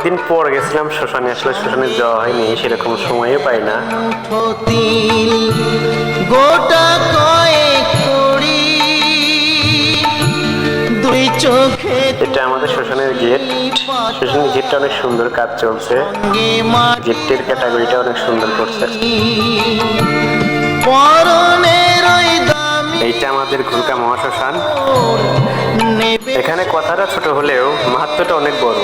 অনেকদিন পর গেছিলাম শ্মশানে, আসলে শ্মশানে যাওয়া হয়নি, সেরকম সময়ও পাই না। গোটা কয়েক করি দুই চোখে। এটা আমাদের শ্মশানের গেট। শ্মশানের গেটটা অনেক সুন্দর, কাজ চলছে। গেটের ক্যাটাগরিটা অনেক সুন্দর করছে। এইটা আমাদের ঘুরকা মহাশ্মশান। এখানে কথাটা ছোট হলেও মাহাত্ম্যটা অনেক বড়।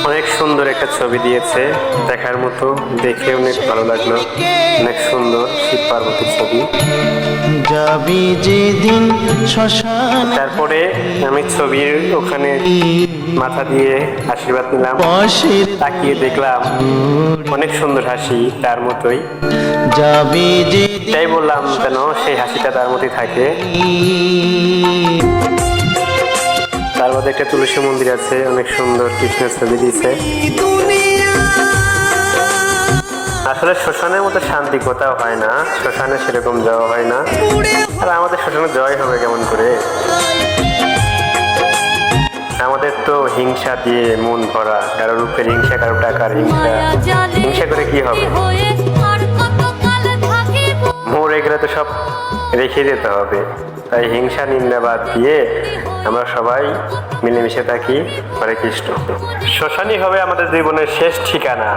অনেক সুন্দর একটা ছবি দিয়েছে, দেখার মতো, দেখে অনেক ভালো লাগলো। অনেক সুন্দর শিব পার্বতীর ছবি। যাবি যেদিন শ্মশান। তারপরে আমি ছবির ওখানে মাথা দিয়ে আশীর্বাদ নিলাম, তাকিয়ে দেখলাম অনেক সুন্দর হাসি, তার মতোই। যাবি যে তাই বললাম কেন সেই হাসিটা তার মতোই থাকে। তার মধ্যে একটা তুলসী মন্দির আছে, অনেক সুন্দর কৃষ্ণের ছবি দিয়েছে। আসলে শ্মশানের মতো শান্তি কোথাও হয় না, শ্মশানে সেরকম যাওয়া হয় না। আর আমাদের শ্মশানে যাওয়াই হবে কেমন করে? আমাদের তো হিংসা দিয়ে মন ভরা, কারো রূপের হিংসা, কারো টাকার হিংসা। হিংসা করে কি হবে? মরে গেলে তো সব রেখে যেতে হবে। তাই হিংসা নিন্দা বাদ দিয়ে আমরা সবাই মিলেমিশে থাকি। হরে কৃষ্ণ। শ্মশানই হবে আমাদের জীবনের শেষ ঠিকানা।